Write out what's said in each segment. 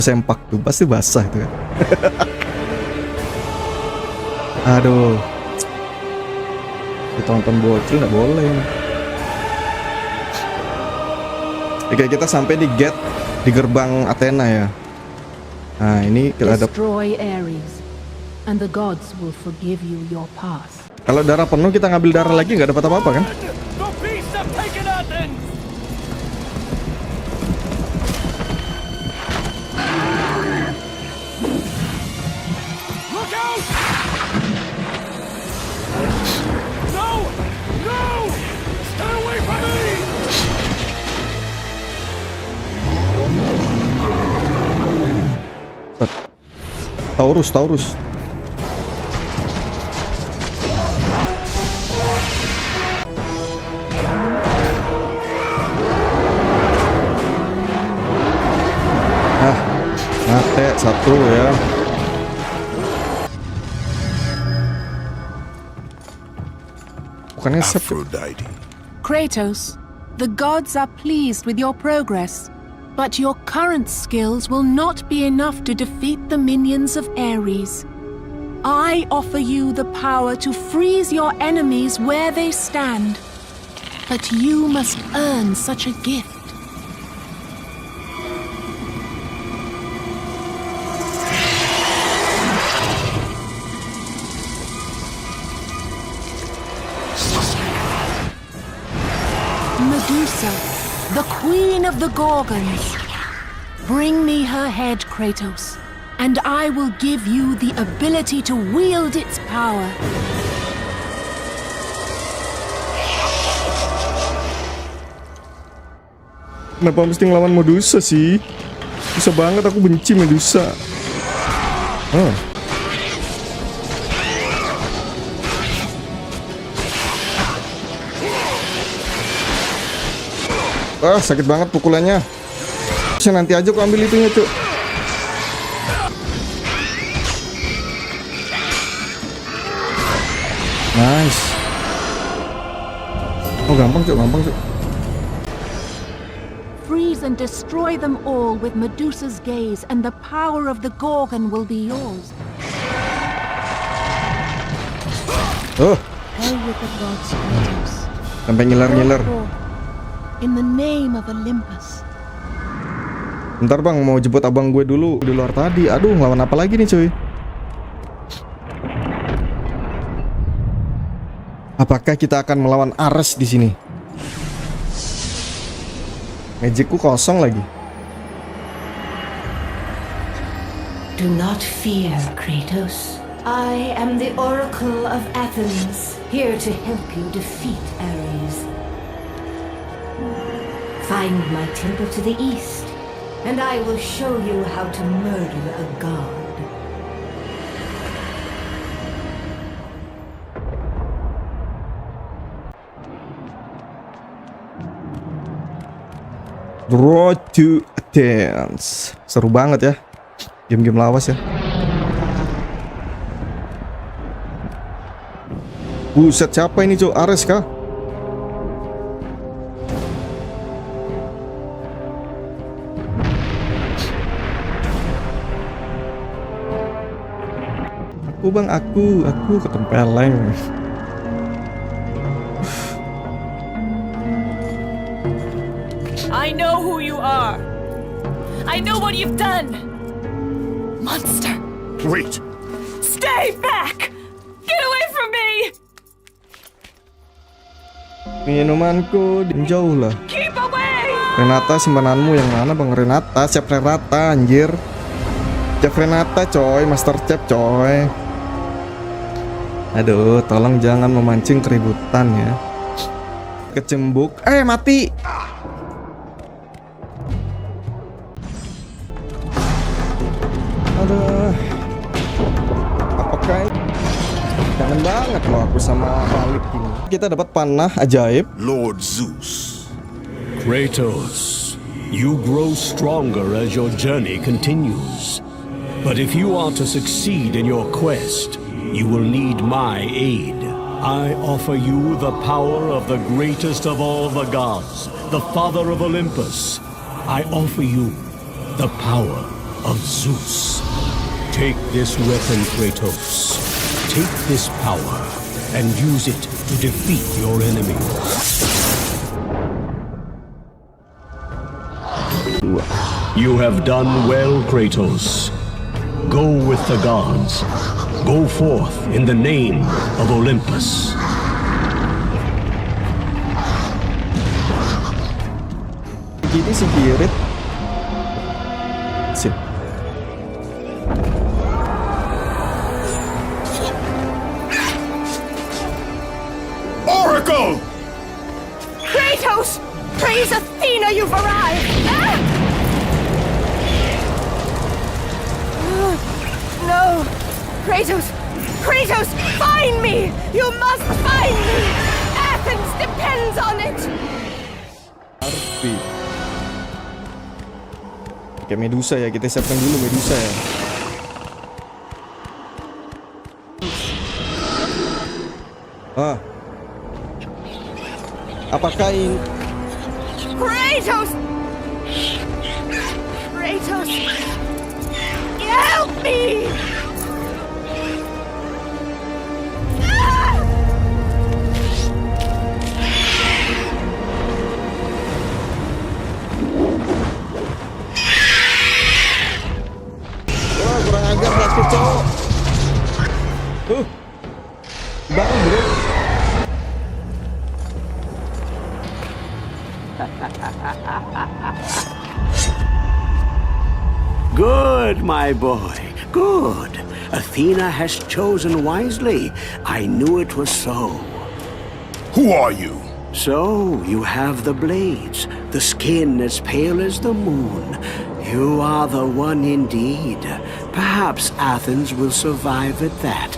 sempak tuh pasti basah itu kan. Aduh, ditonton bocil nggak boleh. Oke, kita sampai di gate di gerbang Athena ya. Nah ini kita ada. Kalau darah penuh kita ngambil darah lagi nggak dapat apa-apa kan? Taurus. Mate satu ya. Bukannya Aphrodite. Kratos, the gods are pleased with your progress. But your current skills will not be enough to defeat the minions of Ares. I offer you the power to freeze your enemies where they stand. But you must earn such a gift. Medusa, the queen of the Gorgons. Bring me her head, Kratos, and I will give you the ability to wield its power. Kenapa mesti ngelawan Medusa sih? Bisa banget, aku benci Medusa. Sakit banget pukulannya. Nanti aja aku ambil itunya, Cuk. Nice. Oh, gampang, Cuk. Freeze and destroy them all with Medusa's gaze, and the power of the Gorgon will be yours. Oh. Go with the gods, Kratos. Sampai ngiler. In the name of Olympus. Bentar bang, mau jemput abang gue dulu di luar tadi. Aduh, ngelawan apa lagi nih cuy? Apakah kita akan melawan Ares di sini? Magicku kosong lagi. Do not fear, Kratos. I am the Oracle of Athens, here to help you defeat Ares. Find my temple to the east, and I will show you how to murder a god. Road to Athens. Seru banget ya. Game-game lawas ya. Buset, siapa ini cuy? Ares kah? Aku ketempeleng. I know who you are. I know what you've done. Monster. Wait. Stay back. Get away from me. Minumanku jauh lah. Keep away. Renata, simpananmu yang mana bang? Renata, Chef Renata anjir. Chef Renata coy, Master Chef coy. Aduh, tolong jangan memancing keributan ya. Kecembuk, mati. Aduh. Apakah kangen banget loh aku sama Malik ini. Kita dapat panah ajaib. Lord Zeus. Kratos, you grow stronger as your journey continues. But if you are to succeed in your quest, you will need my aid. I offer you the power of the greatest of all the gods, the father of Olympus. I offer you the power of Zeus. Take this weapon, Kratos. Take this power and use it to defeat your enemies. You have done well, Kratos. Go with the gods. Go forth in the name of Olympus. Gini spirit. Sip. Oracle! Kratos! Praise Athena, you've arrived! Ah! No! Kratos! Kratos, find me! You must find me! Athens depends on it! Arti. Oke, Medusa ya, kita siapkan dulu Medusa ya. Ah. Apakah ini Kratos! Kratos! Help me! Ah! wah, kurang ajar basket cowok. Bang, bro. Good, my boy, good. Athena has chosen wisely. I knew it was so. Who are you? So, you have the blades, the skin as pale as the moon. You are the one indeed. Perhaps Athens will survive at that.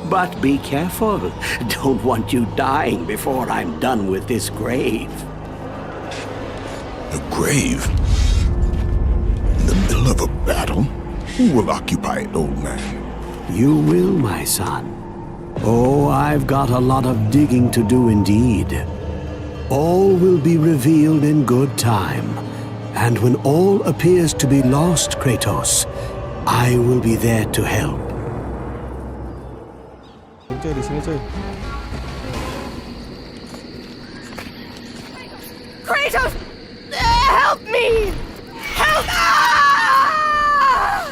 But be careful. Don't want you dying before I'm done with this grave. A grave? In the middle of a battle? Who will occupy it, old man? You will, my son. Oh, I've got a lot of digging to do indeed. All will be revealed in good time. And when all appears to be lost, Kratos, I will be there to help. Coy, di sini coy. Kratos! Help me! Help! Ah!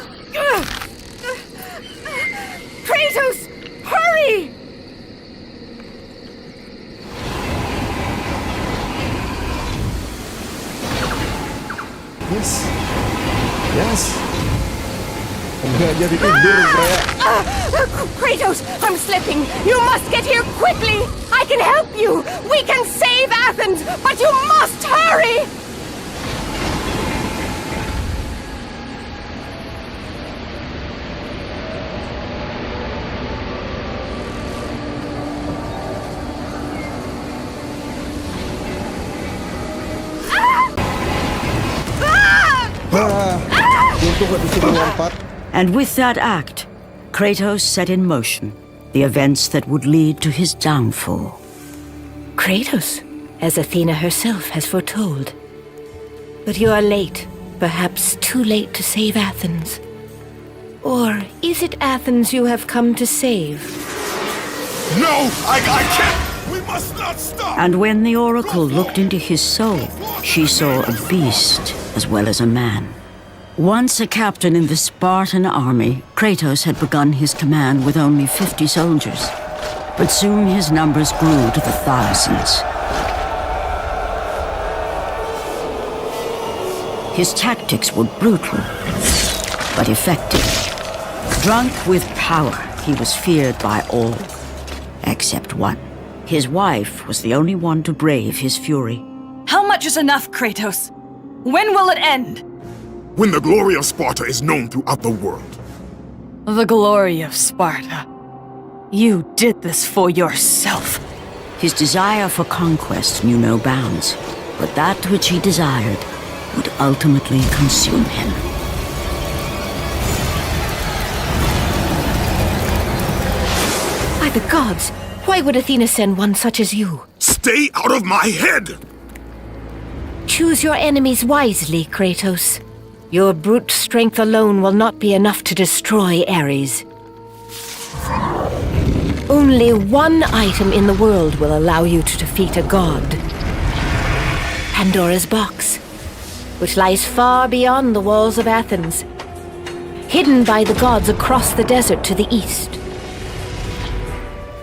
Kratos! Hurry! Yes. Yes. Enggak jadi tidur, Freya. Kratos, I'm slipping. You must get here quickly. I can help you. We can save Athens, but you must hurry. Untuk gak disuruh lompat. And with that act, Kratos set in motion the events that would lead to his downfall. Kratos, as Athena herself has foretold. But you are late, perhaps too late to save Athens. Or is it Athens you have come to save? No! I can't! We must not stop! And when the oracle looked into his soul, she saw a beast as well as a man. Once a captain in the Spartan army, Kratos had begun his command with only 50 soldiers. But soon his numbers grew to the thousands. His tactics were brutal, but effective. Drunk with power, he was feared by all, except one. His wife was the only one to brave his fury. How much is enough, Kratos? When will it end? When the glory of Sparta is known throughout the world. The glory of Sparta. You did this for yourself. His desire for conquest knew no bounds, but that which he desired would ultimately consume him. By the gods, why would Athena send one such as you? Stay out of my head! Choose your enemies wisely, Kratos. Your brute strength alone will not be enough to destroy Ares. Only one item in the world will allow you to defeat a god. Pandora's box, which lies far beyond the walls of Athens, hidden by the gods across the desert to the east.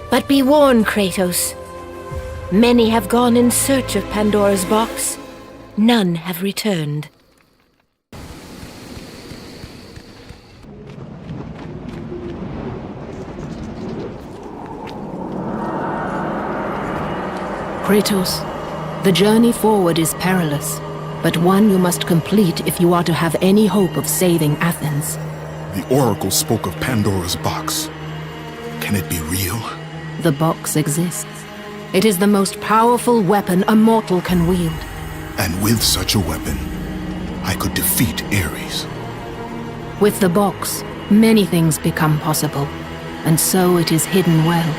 But be warned, Kratos. Many have gone in search of Pandora's box. None have returned. Kratos, the journey forward is perilous, but one you must complete if you are to have any hope of saving Athens. The Oracle spoke of Pandora's box. Can it be real? The box exists. It is the most powerful weapon a mortal can wield. And with such a weapon, I could defeat Ares. With the box, many things become possible, and so it is hidden well,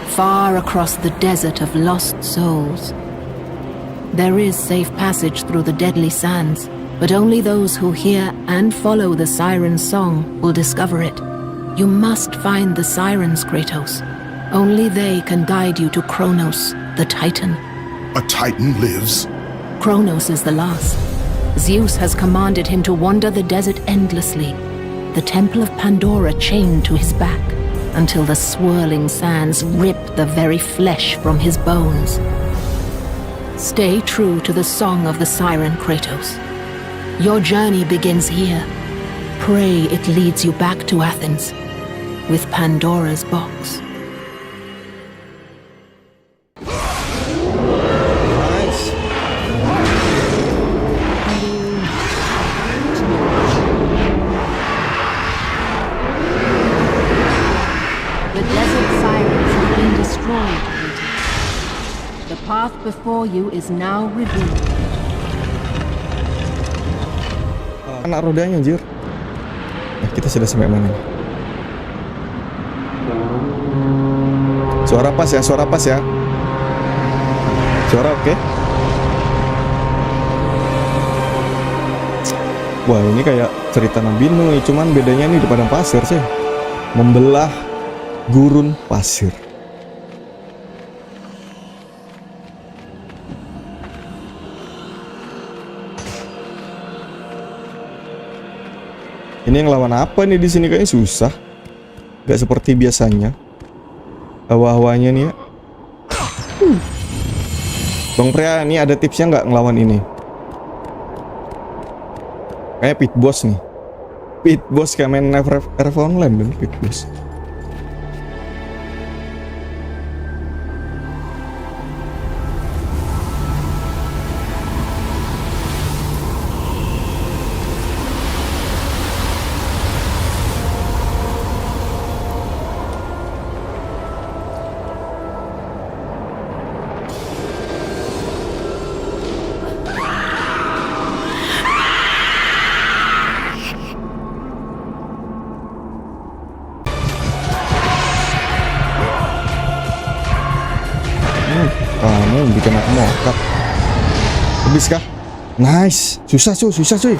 far across the desert of lost souls. There is safe passage through the deadly sands, but only those who hear and follow the siren's song will discover it. You must find the sirens, Kratos. Only they can guide you to Kronos, the Titan. A Titan lives? Kronos is the last. Zeus has commanded him to wander the desert endlessly, the temple of Pandora chained to his back, until the swirling sands rip the very flesh from his bones. Stay true to the song of the siren, Kratos. Your journey begins here. Pray it leads you back to Athens, with Pandora's box. The path before you is now revealed. Anak rodanya anjir. Nah, kita sudah sampai mana nih? Suara pas ya, suara pas ya. Suara oke. Wah, ini kayak cerita Nabi Nuh, cuman bedanya nih di padang pasir sih. Membelah gurun pasir. Ini yang lawan apa nih di sini, kayaknya susah. Gak seperti biasanya. Hawa-hawanya nih ya. Bang Pria, ini ada tipsnya nggak ngelawan ini? Kayak pit boss nih. Pit boss kayak main Never Online dan pit boss. Kamu bikin aku mokat. Habis kah? Nice. Susah cuy, susah cuy.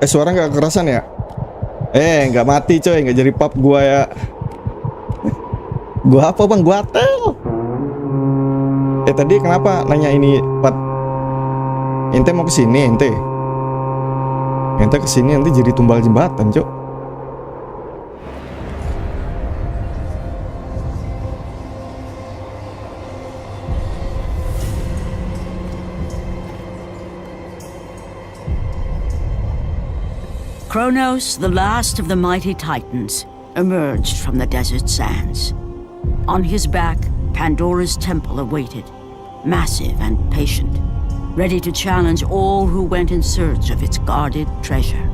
Suara nggak kerasan ya? Nggak mati coy, nggak jadi pub gua ya. Gua apa bang? Gua tel. Tadi kenapa nanya ini Pat? Ente mau kesini ente? Ente kesini nanti jadi tumbal jembatan, cok. Kronos, the last of the mighty Titans, emerged from the desert sands. On his back, Pandora's temple awaited, massive and patient, ready to challenge all who went in search of its guarded treasure.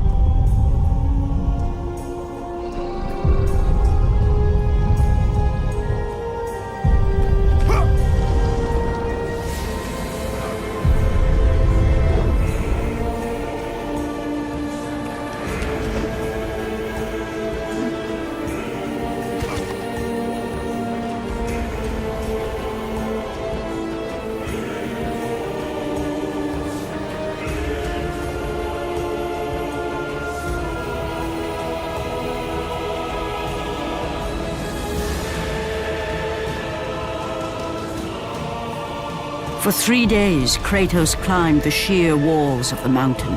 For 3 days, Kratos climbed the sheer walls of the mountain.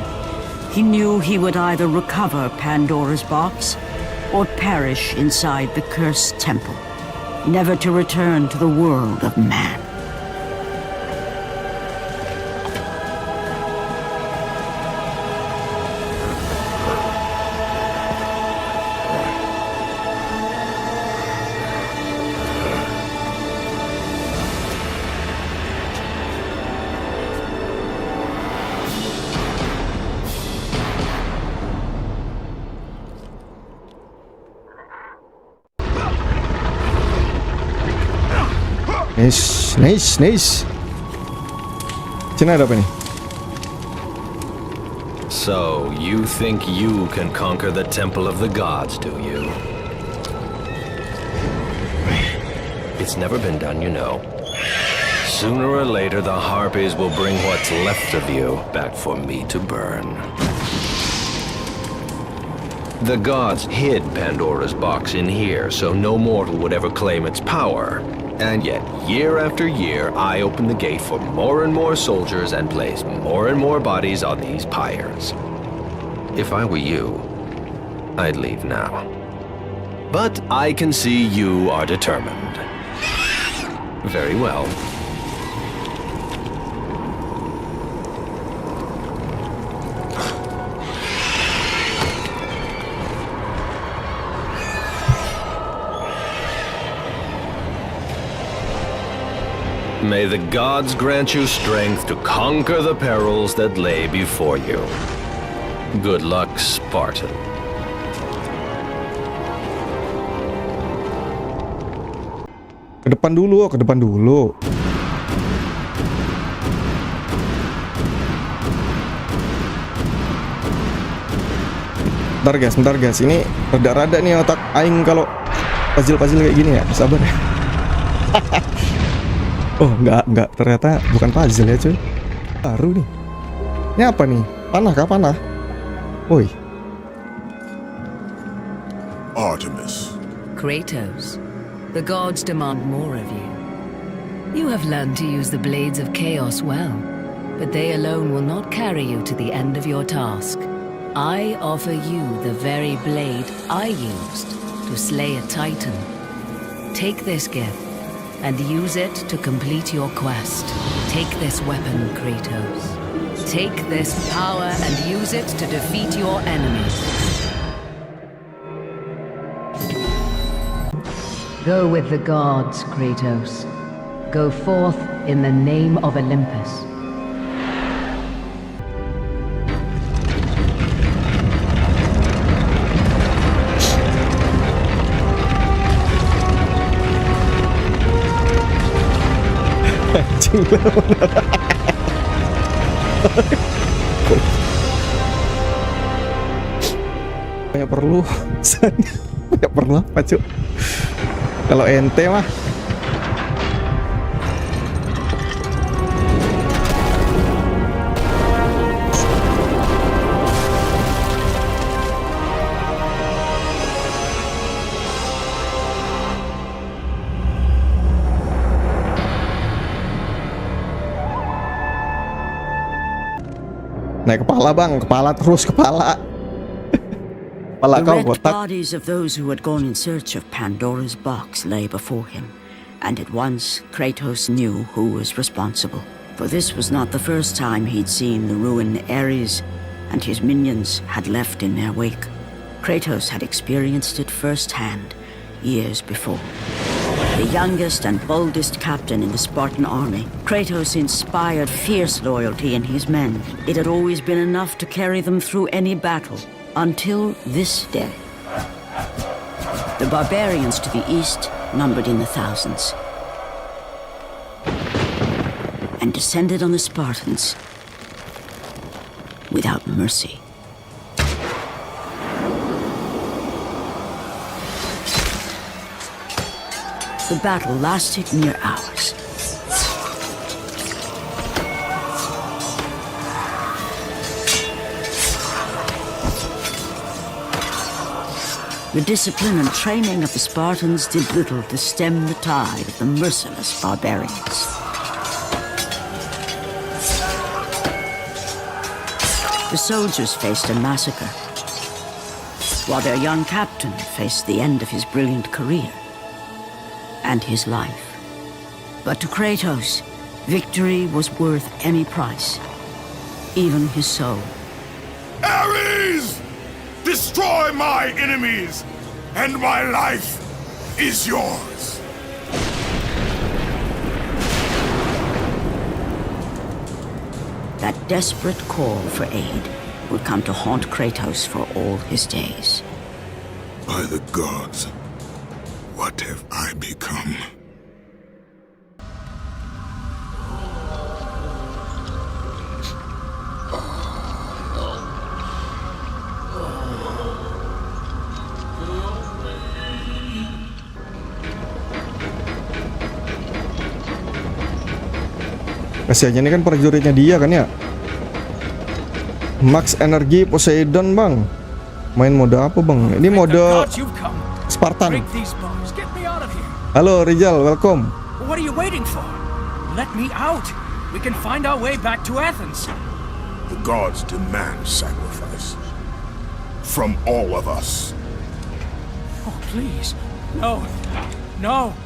He knew he would either recover Pandora's box or perish inside the cursed temple, never to return to the world of man. Nice. Sini ada apa nih? So, you think you can conquer the Temple of the Gods, do you? It's never been done, you know. Sooner or later, the Harpies will bring what's left of you back for me to burn. The gods hid Pandora's box in here, so no mortal would ever claim its power. And yet, year after year, I open the gate for more and more soldiers and place more and more bodies on these pyres. If I were you, I'd leave now. But I can see you are determined. Very well. May the gods grant you strength to conquer the perils that lay before you. Good luck, Spartan. Ke depan dulu. Bentar guys, ini rada-rada nih otak aing kalau puzzle kayak gini ya. Sabar ya. Oh, enggak, ternyata bukan puzzle ya, cuy. Baru nih. Ini apa nih? Panah. Woi. Artemis. Kratos, the gods demand more of you. You have learned to use the blades of chaos well, but they alone will not carry you to the end of your task. I offer you the very blade I used to slay a titan. Take this gift and use it to complete your quest. Take this weapon, Kratos. Take this power and use it to defeat your enemies. Go with the gods, Kratos. Go forth in the name of Olympus. Banyak perlu apa, Cuk? Kalau ente mah naik kepala, Bang. Kepala. Kepala The kau wrecked botak. bodies of those who had gone in search of Pandora's box lay before him, and at once Kratos knew who was responsible. For this was not the first time he'd seen the ruin Ares and his minions had left in their wake. Kratos had experienced it firsthand years before. The youngest and boldest captain in the Spartan army, Kratos inspired fierce loyalty in his men. It had always been enough to carry them through any battle, until this day. The barbarians to the east numbered in the thousands, and descended on the Spartans without mercy. The battle lasted near hours. The discipline and training of the Spartans did little to stem the tide of the merciless barbarians. the soldiers faced a massacre, while their young captain faced the end of his brilliant career and his life. But to Kratos, victory was worth any price, even his soul. Ares! Destroy my enemies, and my life is yours. That desperate call for aid would come to haunt Kratos for all his days. By the gods, what have I become? Kasihannya ini kan prajuritnya dia kan ya. Max energi Poseidon bang. Main mode apa bang? Ini mode Spartan. Halo Rizal, welcome. What are you waiting for? Let me out. We can find our way back to Athens. The gods demand sacrifice. From all of us. Oh, please. No. No.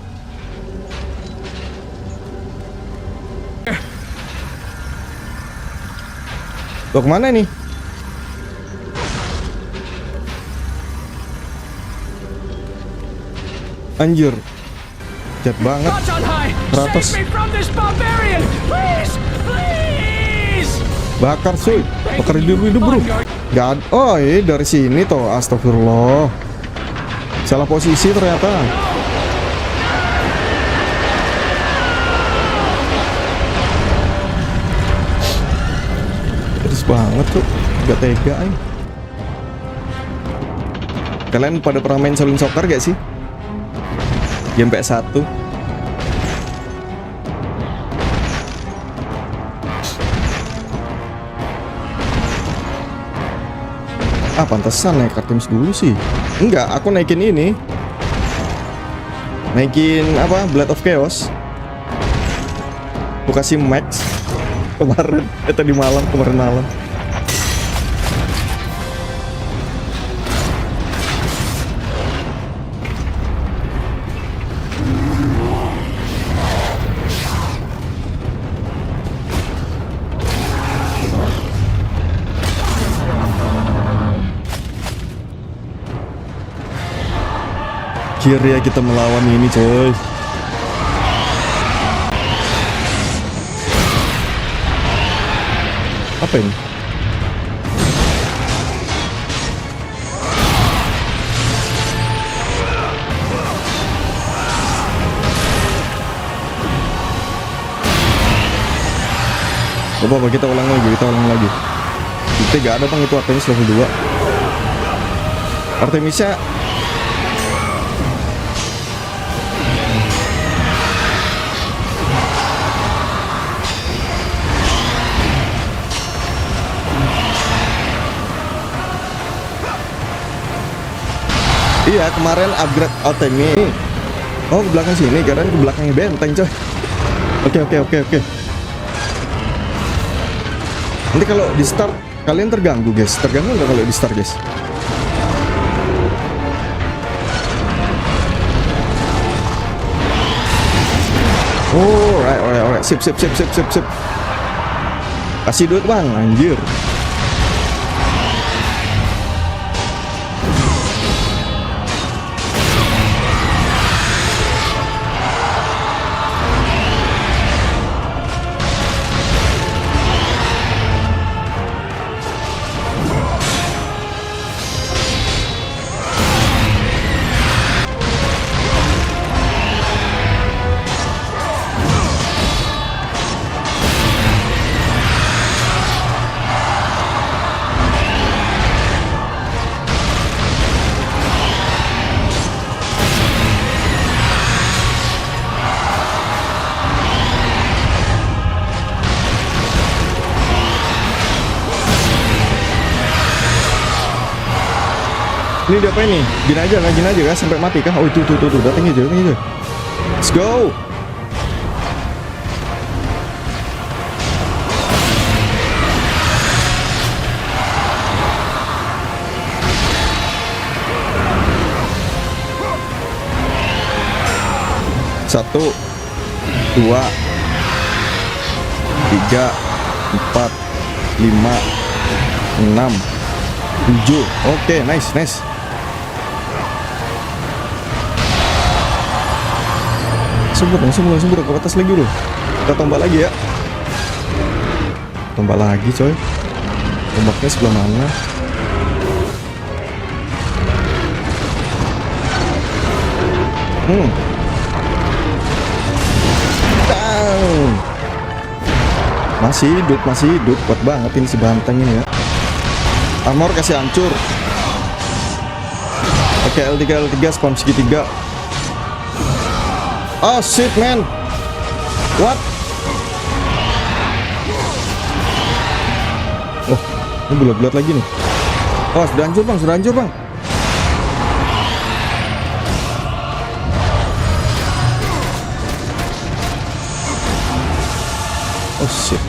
Loh kemana nih? Anjir, cat banget. Kratos bakar suy, bakar hidup bro. Gak, oh iya dari sini toh. Astagfirullah, salah posisi ternyata. Banget tuh, gak tega ya. Kalian pada pernah main Shaolin Soccer gak sih? Game PS1. Pantesan naik kartins dulu sih. Enggak, aku naikin ini. Naikin apa? Blood of Chaos. Aku kasih max kemarin, tadi malam, kemarin malam. Akhirnya kita melawan ini coy. Apa ini? Coba kita ulang lagi. Kita gak ada bang itu Artemis level 2. Artemisnya iya kemarin upgrade Artemis. Oh ke belakang sini, karena ke belakangnya benteng coy. Oke. Nanti kalau di start kalian terganggu guys. Terganggu nggak kalau di start guys? Oh, alright. Sip. Kasih duit bang, anjir. Ini dia apa ini? Gini aja kah sampai mati kah? Oh tuh datang aja. Let's go. 1, 2, 3, 4, 5, 6, 7. Oke, nice. Sembur ke atas lagi dulu. Kita tombak lagi ya. Tombak lagi coy. Tombaknya sebelah mana? Down. Masih hidup. Kuat banget ini si banteng ini ya. Armor kasih hancur. Oke, L3 spawn segitiga. Oh shit man. What? Oh, ini bulat-bulat lagi nih. Oh, sudah hancur bang. Oh shit.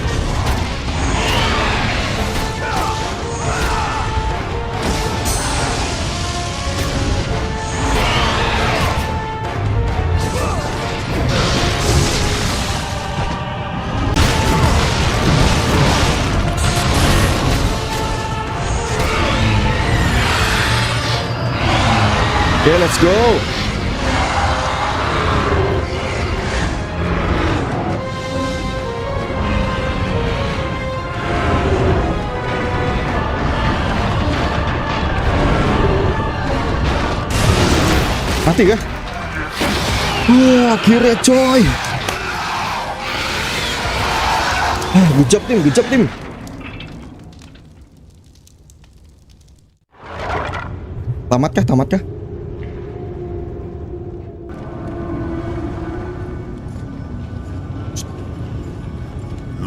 Okay, let's go. Mati kah? Wah, akhirnya coy. Good job tim. Tamat kah?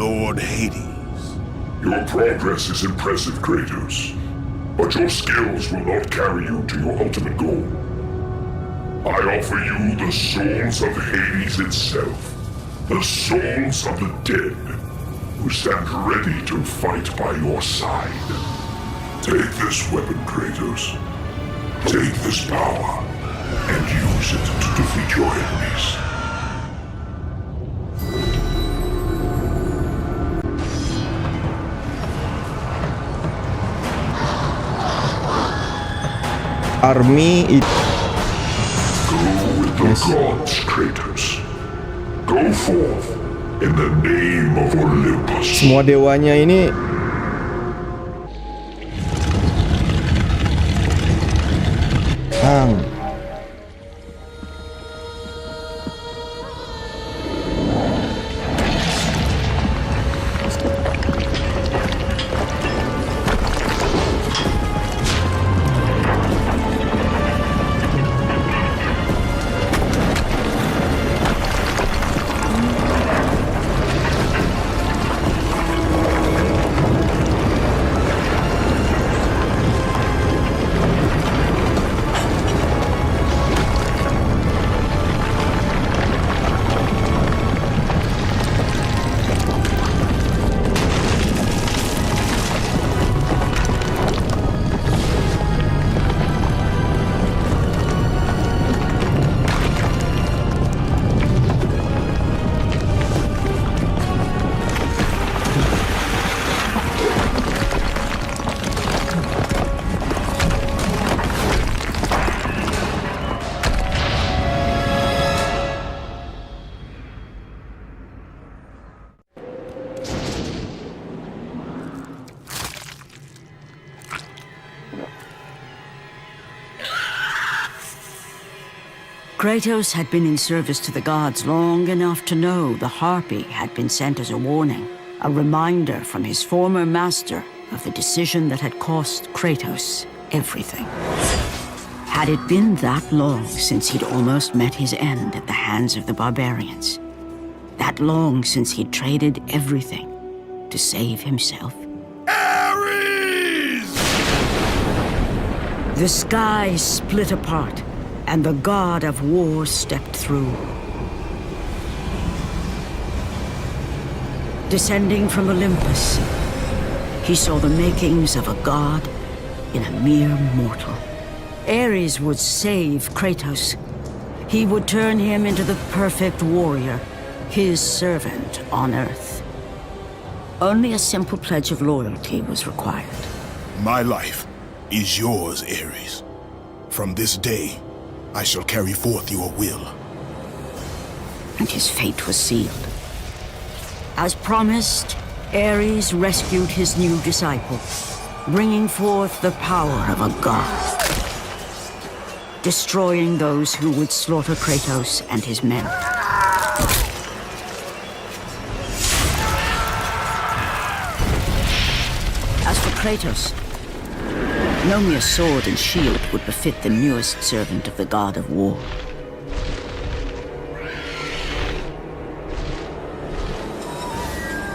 Lord Hades. Your progress is impressive, Kratos. But your skills will not carry you to your ultimate goal. I offer you the souls of Hades itself. The souls of the dead, who stand ready to fight by your side. Take this weapon, Kratos. Take this power, and use it to defeat your enemies. Army itu. Go with the gods, Kratos. Go forth in the name of Olympus. Semua dewanya ini Kratos had been in service to the gods long enough to know the Harpy had been sent as a warning, a reminder from his former master of the decision that had cost Kratos everything. Had it been that long since he'd almost met his end at the hands of the barbarians? That long since he'd traded everything to save himself? Ares! The sky split apart, and the god of war stepped through. Descending from Olympus, he saw the makings of a god in a mere mortal. Ares would save Kratos. He would turn him into the perfect warrior, his servant on Earth. Only a simple pledge of loyalty was required. My life is yours, Ares. From this day, I shall carry forth your will. And his fate was sealed. As promised, Ares rescued his new disciple, bringing forth the power of a god, destroying those who would slaughter Kratos and his men. As for Kratos, no mere sword and shield would befit the newest servant of the god of war.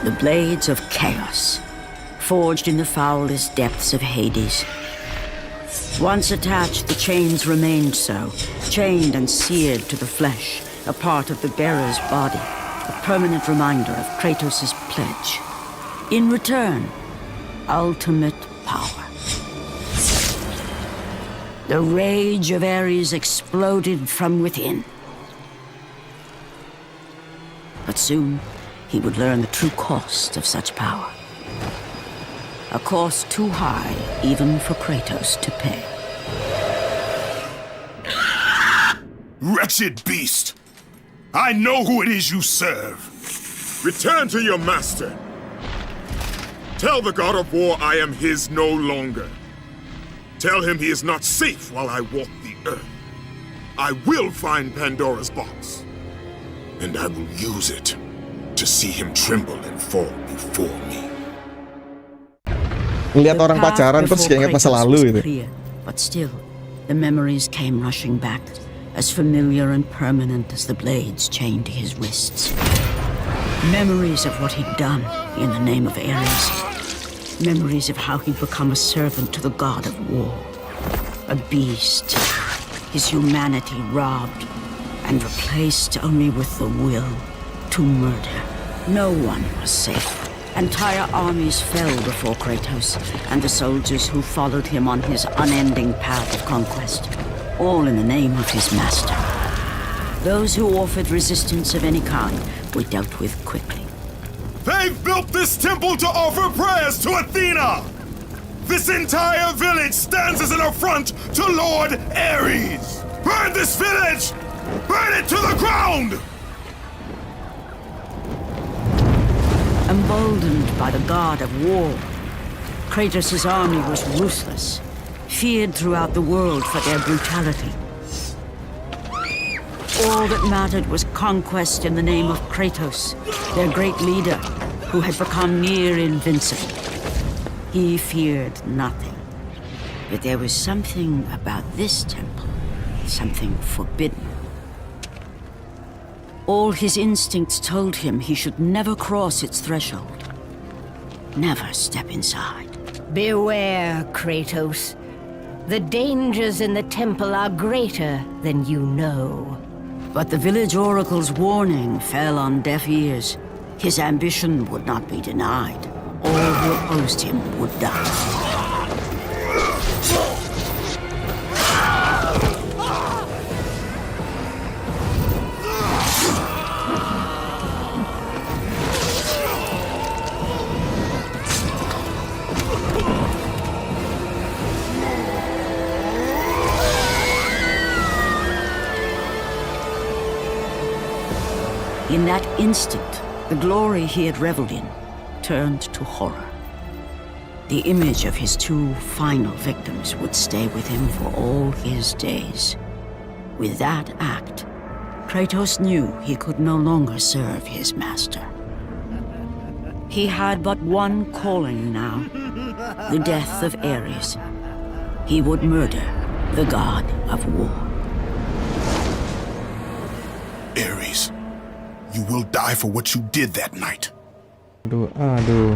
The blades of chaos, forged in the foulest depths of Hades. Once attached, the chains remained so, chained and seared to the flesh, a part of the bearer's body, a permanent reminder of Kratos' pledge. In return, ultimate power. The rage of Ares exploded from within. But soon, he would learn the true cost of such power. A cost too high even for Kratos to pay. Wretched beast! I know who it is you serve. Return to your master. Tell the god of war I am his no longer. Tell him he is not safe while I walk the earth. I will find Pandora's box, and I will use it to see him tremble and fall before me. Ngeliat orang pacaran terus kayak ingat masa lalu itu. Clear, but still, the memories came rushing back, as familiar and permanent as the blades chained to his wrists. Memories of what he'd done in the name of Ares. Memories of how he'd become a servant to the god of war. A beast, his humanity robbed and replaced only with the will to murder. No one was safe. Entire armies fell before Kratos and the soldiers who followed him on his unending path of conquest, all in the name of his master. Those who offered resistance of any kind were dealt with quickly. They've built this temple to offer prayers to Athena! This entire village stands as an affront to Lord Ares! Burn this village! Burn it to the ground! Emboldened by the god of war, Kratos' army was ruthless, feared throughout the world for their brutality. All that mattered was conquest in the name of Kratos, their great leader, who had become near invincible. He feared nothing. But there was something about this temple, something forbidden. All his instincts told him he should never cross its threshold. Never step inside. Beware, Kratos. The dangers in the temple are greater than you know. But the village oracle's warning fell on deaf ears. His ambition would not be denied. All who opposed him would die. In that instant, the glory he had reveled in turned to horror. The image of his two final victims would stay with him for all his days. With that act, Kratos knew he could no longer serve his master. He had but one calling now, the death of Ares. He would murder the god of war. Ares, you will die for what you did that night. Aduh.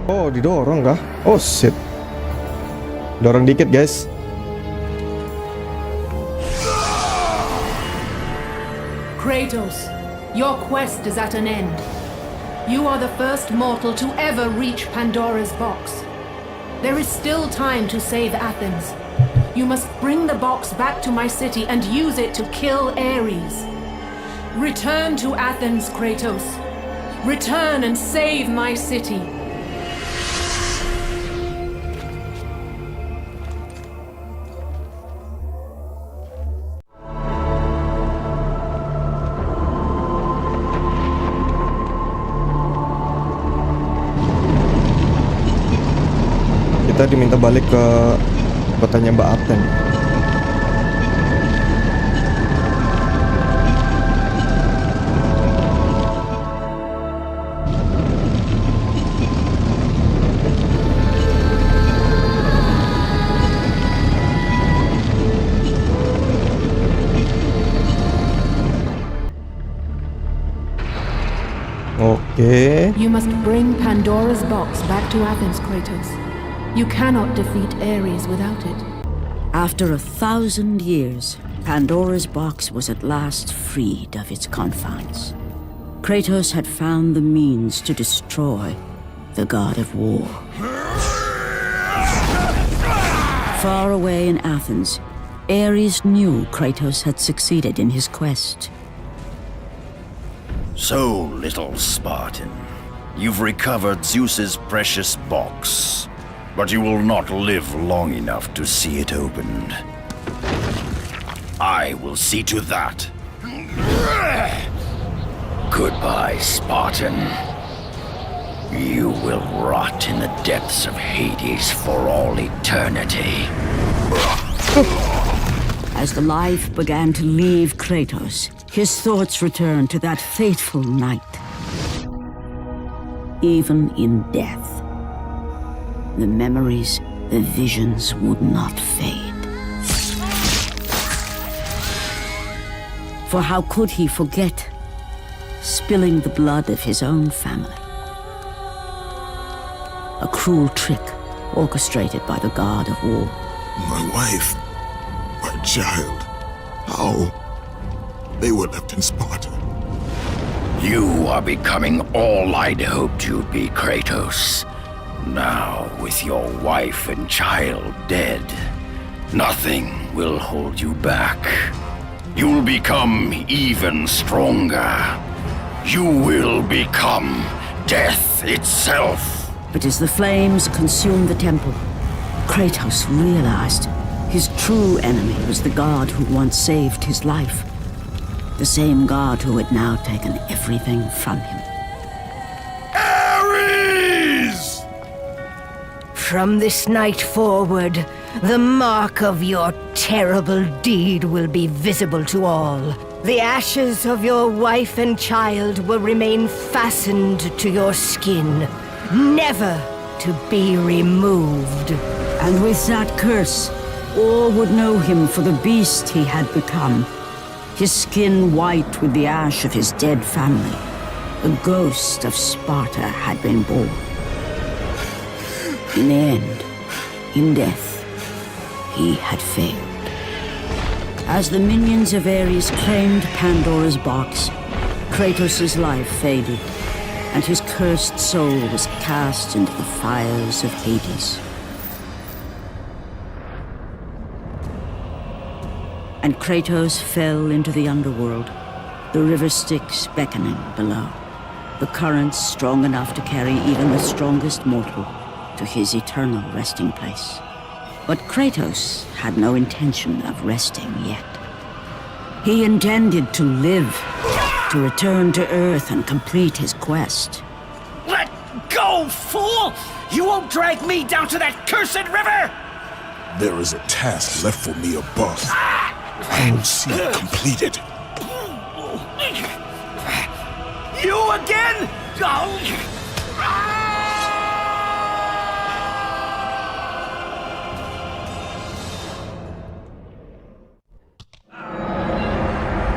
Oh, didorong kah? Oh shit. Dorong dikit, guys. Kratos, your quest is at an end. You are the first mortal to ever reach Pandora's box. There is still time to save Athens. You must bring the box back to my city and use it to kill Ares. Return to Athens, Kratos. Return and save my city. Kita diminta balik ke kotanya Mbak Aten. Oke. You must bring Pandora's box back to Athens, Kratos. You cannot defeat Ares without it. After 1,000 years, Pandora's box was at last freed of its confines. Kratos had found the means to destroy the god of war. Far away in Athens, Ares knew Kratos had succeeded in his quest. So, little Spartan, you've recovered Zeus's precious box, but you will not live long enough to see it opened. I will see to that. Goodbye, Spartan. You will rot in the depths of Hades for all eternity. As the life began to leave Kratos, his thoughts returned to that fateful night. Even in death, the memories, the visions would not fade. For how could he forget spilling the blood of his own family? A cruel trick orchestrated by the god of war. My wife, my child, how? They were left in Sparta. You are becoming all I'd hoped you'd be, Kratos. Now, with your wife and child dead, nothing will hold you back. You'll become even stronger. You will become death itself. But as the flames consumed the temple, Kratos realized his true enemy was the god who once saved his life. The same god who had now taken everything from him. Ares! From this night forward, the mark of your terrible deed will be visible to all. The ashes of your wife and child will remain fastened to your skin, never to be removed. And with that curse, all would know him for the beast he had become. His skin white with the ash of his dead family. The ghost of Sparta had been born. In the end, in death, he had failed. As the minions of Ares claimed Pandora's box, Kratos' life faded, and his cursed soul was cast into the fires of Hades. And Kratos fell into the underworld, the river Styx beckoning below, the currents strong enough to carry even the strongest mortal to his eternal resting place. But Kratos had no intention of resting yet. He intended to live, to return to Earth and complete his quest. Let go, fool! You won't drag me down to that cursed river! There is a task left for me above. I will see it completed. You again?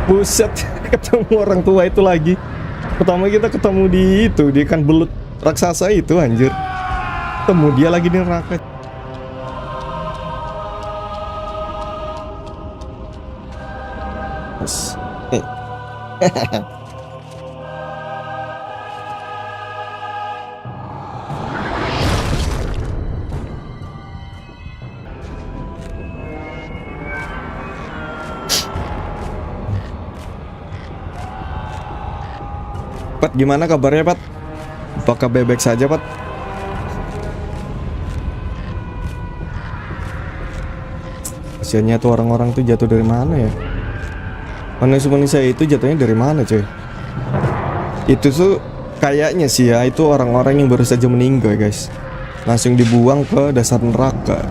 Buset, ketemu orang tua itu lagi. Pertama kita ketemu di itu, di ikan belut raksasa itu, anjir. Ketemu dia lagi di neraka. Pat, gimana kabarnya, Pat? Apakah baik-baik saja, Pat? Kasiannya tuh orang-orang tuh jatuh dari mana ya? Manusia-manusia itu jatuhnya dari mana, cuy? Itu tuh kayaknya sih ya, itu orang-orang yang baru saja meninggal, guys. Langsung dibuang ke dasar neraka.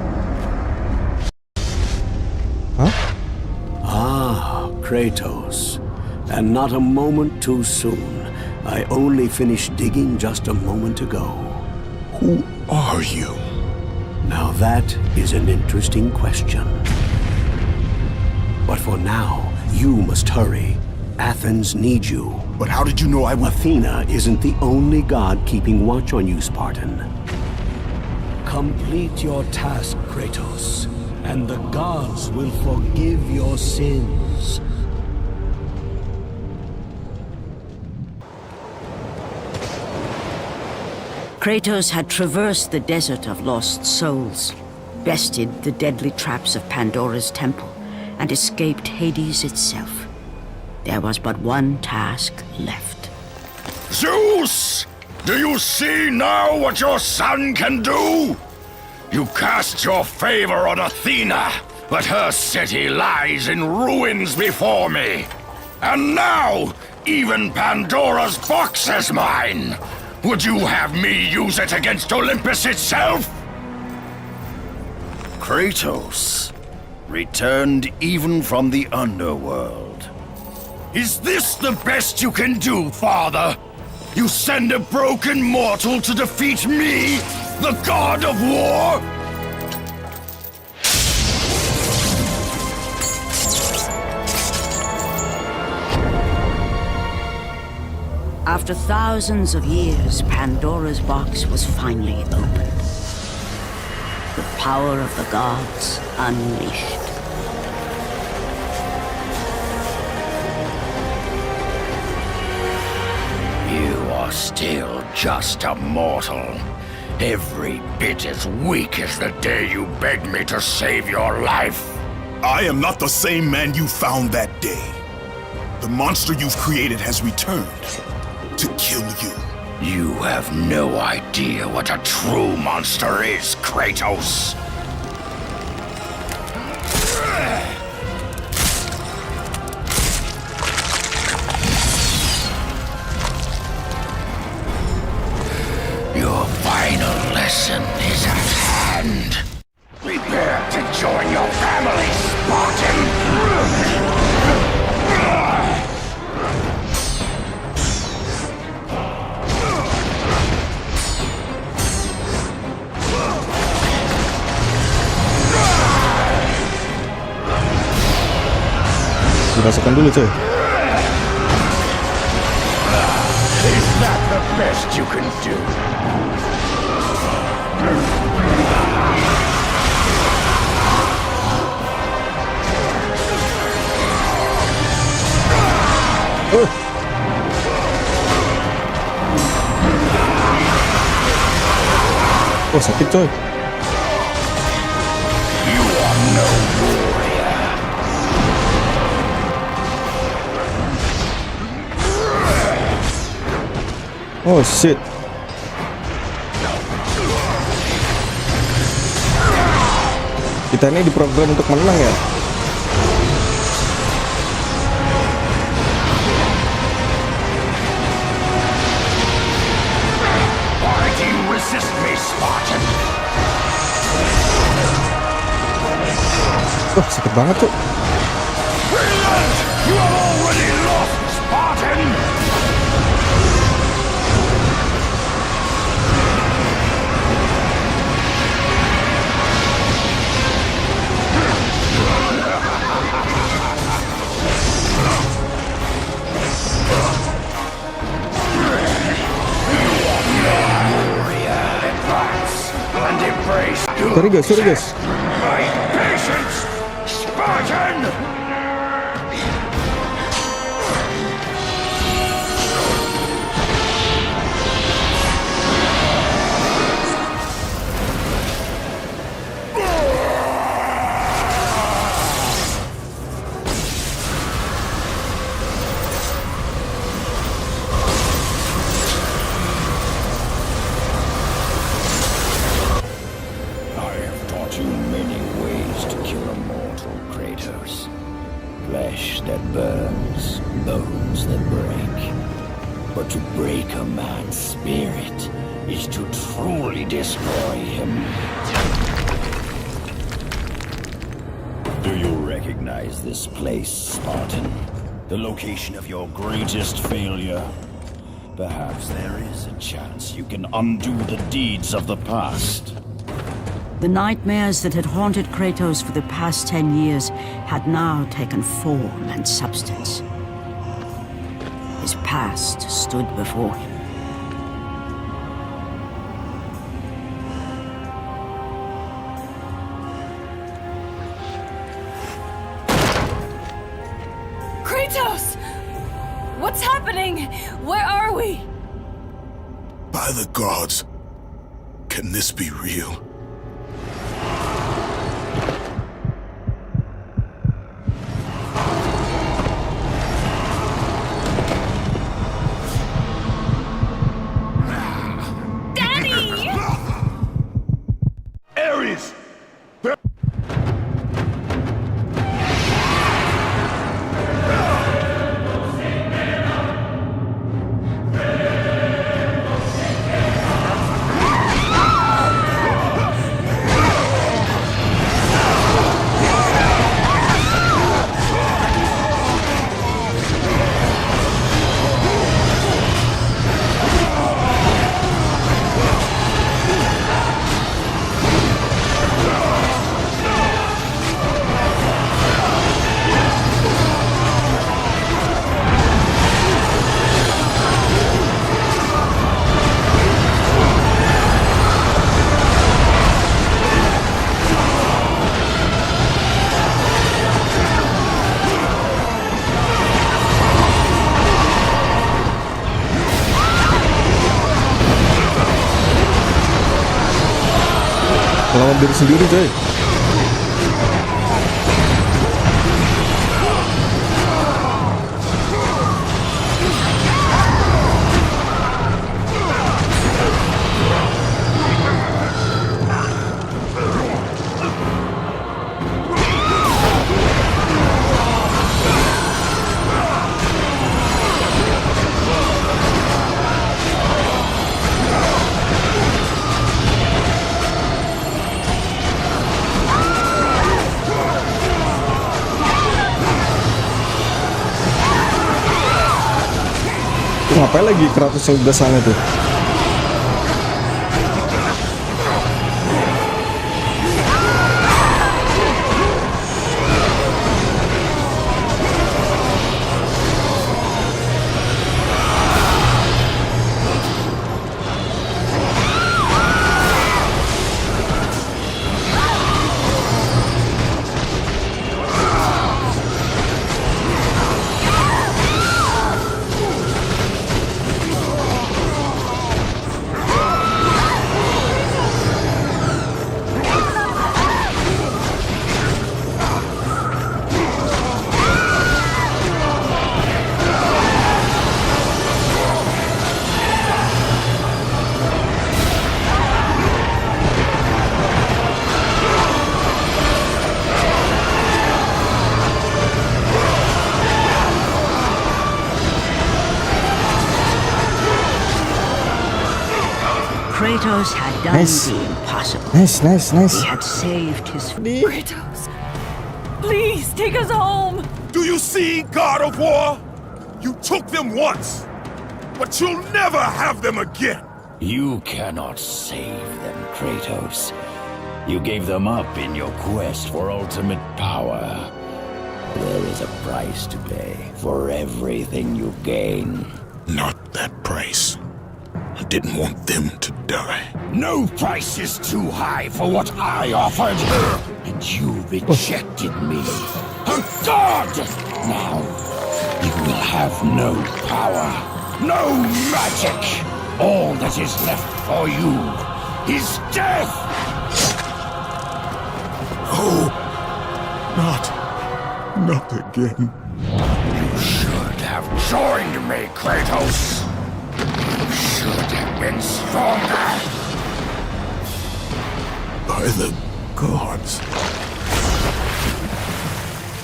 Hah? Ah, Kratos. And not a moment too soon. I only finished digging just a moment ago. Who are you? Now that is an interesting question. But for now, you must hurry. Athens needs you. But how did you know I would... Athena isn't the only god keeping watch on you, Spartan. Complete your task, Kratos, and the gods will forgive your sins. Kratos had traversed the desert of lost souls, bested the deadly traps of Pandora's temple, and escaped Hades itself. There was but one task left. Zeus! Do you see now what your son can do? You cast your favor on Athena, but her city lies in ruins before me. And now, even Pandora's box is mine. Would you have me use it against Olympus itself? Kratos, returned even from the underworld. Is this the best you can do, father? You send a broken mortal to defeat me, the god of war? After thousands of years, Pandora's box was finally opened. The power of the gods unleashed. You are still just a mortal. Every bit as weak as the day you begged me to save your life. I am not the same man you found that day. The monster you've created has returned to kill you. You have no idea what a true monster is, Kratos. Your final lesson is at hand. Prepare to join your family, Spartan! Dirasakan dulu, coy. Is that the best you can do? Oh, sakit, coy. You are no warrior. Oh, shit. Kita ini diprogram untuk menang ya. Why do you resist me, Spartan? Wah, sakit banget tuh. Brilliant! You have already lost, Spartan! Sorry guys. My patience, Spartan! bones that break. But to break a man's spirit is to truly destroy him. Do you recognize this place, Spartan? The location of your greatest failure? Perhaps there is a chance you can undo the deeds of the past. The nightmares that had haunted Kratos for the past 10 years had now taken form and substance. His past stood before him. Kratos! What's happening? Where are we? By the gods, can this be real? Ares! Lawan diri sendiri coy. Ngapain lagi Kratos yang udah sana tuh? Kratos had done the impossible. Nice. He had saved his... Kratos, please take us home. Do you see, God of War? You took them once, but you'll never have them again. You cannot save them, Kratos. You gave them up in your quest for ultimate power. There is a price to pay for everything you gain. Not that price. I didn't want them to die. No price is too high for what I offered. And you rejected me. A god! Now, you will have no power, no magic. All that is left for you is death! Oh, not again. You should have joined me, Kratos. You should have been stronger. By the gods.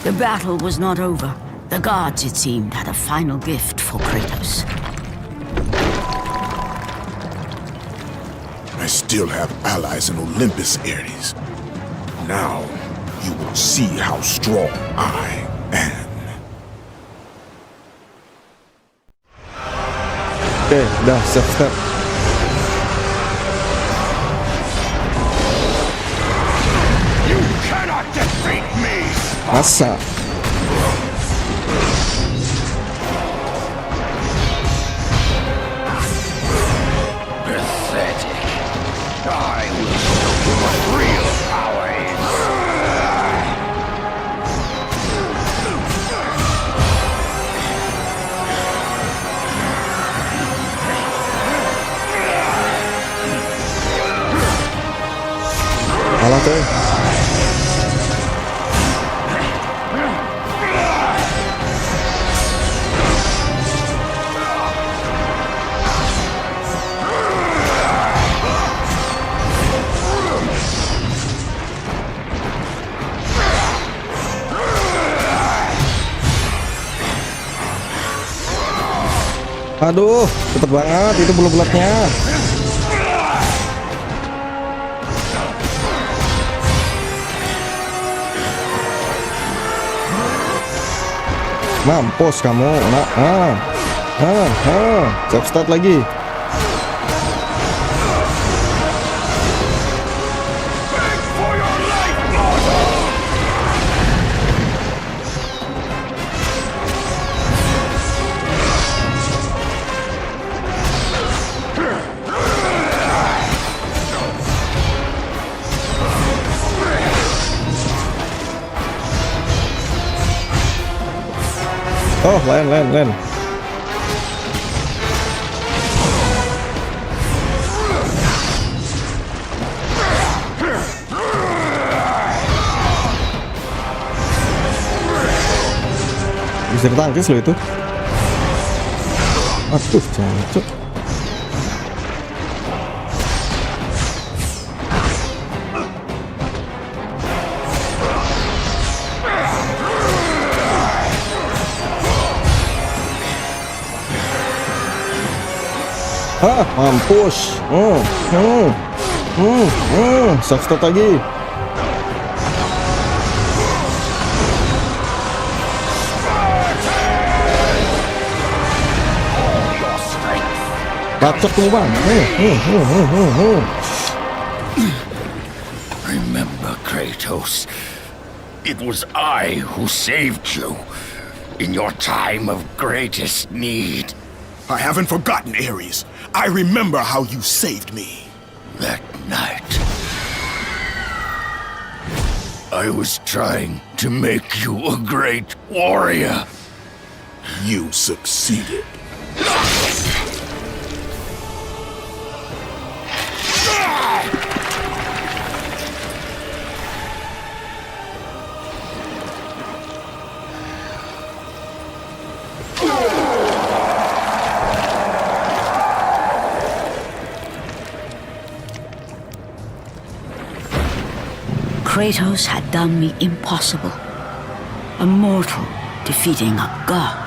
The battle was not over. The gods, it seemed, had a final gift for Kratos. I still have allies in Olympus, Ares. Now, you will see how strong I am. Oke, udah siap step. You cannot defeat me! Masa? Pathetic. I will show you what real power is. Kalah tuh. Aduh, cepet banget itu bulu bulatnya. Mampus kamu, siap start lagi. Oh, lain. Bisa ditangkis loh itu. Aduh, jancuk. Mampus. Subtitle lagi. Bacok tuh bang. Remember, Kratos, it was I who saved you in your time of greatest need. I haven't forgotten, Ares. I remember how you saved me. That night, I was trying to make you a great warrior. You succeeded. Kratos had done the impossible. A mortal defeating a god.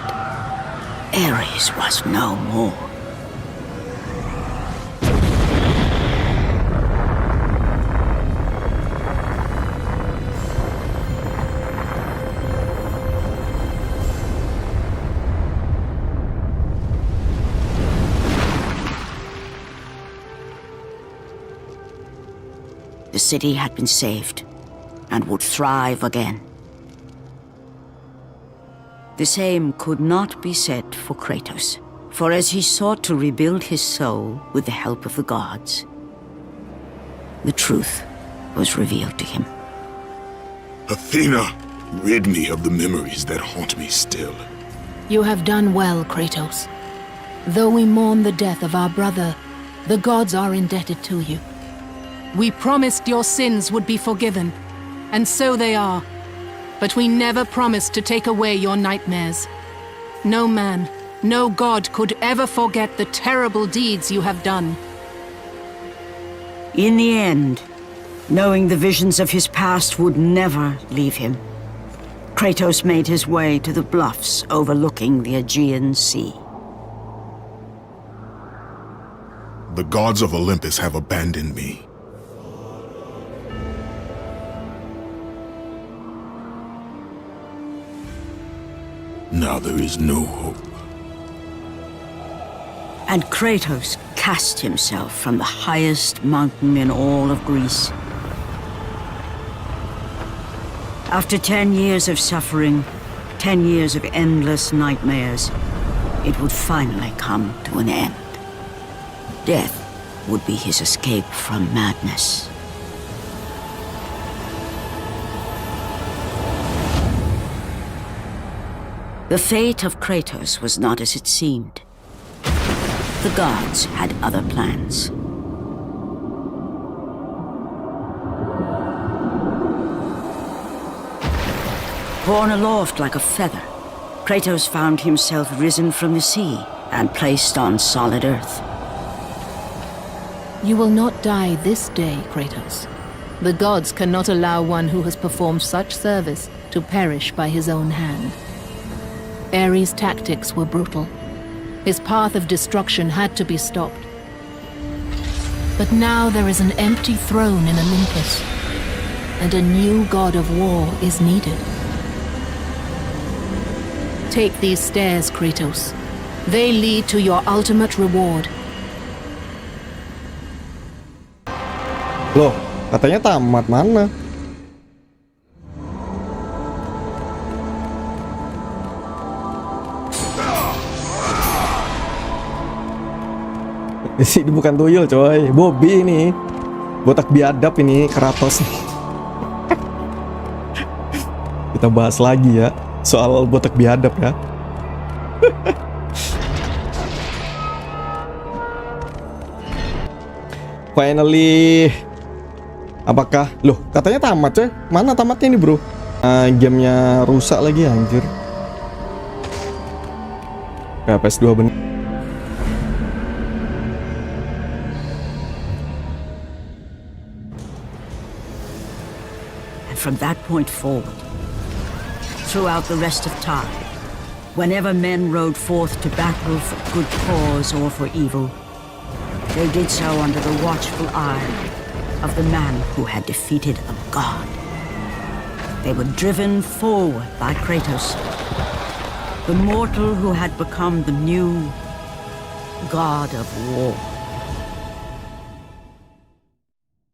Ares was no more. The city had been saved and would thrive again. The same could not be said for Kratos, for as he sought to rebuild his soul with the help of the gods, the truth was revealed to him. Athena, rid me of the memories that haunt me still. You have done well, Kratos. Though we mourn the death of our brother, the gods are indebted to you. We promised your sins would be forgiven, and so they are. But we never promised to take away your nightmares. No man, no god could ever forget the terrible deeds you have done. In the end, knowing the visions of his past would never leave him, Kratos made his way to the bluffs overlooking the Aegean Sea. The gods of Olympus have abandoned me. Now there is no hope. And Kratos cast himself from the highest mountain in all of Greece. After 10 years of suffering, 10 years of endless nightmares, it would finally come to an end. Death would be his escape from madness. The fate of Kratos was not as it seemed. The gods had other plans. Borne aloft like a feather, Kratos found himself risen from the sea and placed on solid earth. You will not die this day, Kratos. The gods cannot allow one who has performed such service to perish by his own hand. Ares' tactics were brutal. His path of destruction had to be stopped. But now there is an empty throne in Olympus, and a new god of war is needed. Take these stairs, Kratos. They lead to your ultimate reward. Loh, katanya tamat, mana? Ini bukan tuyul coy, Bobby ini. Botak biadab ini, Kratos nih. Kita bahas lagi ya soal botak biadab ya. Finally. Apakah? Loh, katanya tamat coy. Mana tamatnya ini bro? Gamenya rusak lagi anjir. PS2 bener. From that point forward, throughout the rest of time, whenever men rode forth to battle for good cause or for evil, they did so under the watchful eye of the man who had defeated a god. They were driven forward by Kratos, the mortal who had become the new god of war.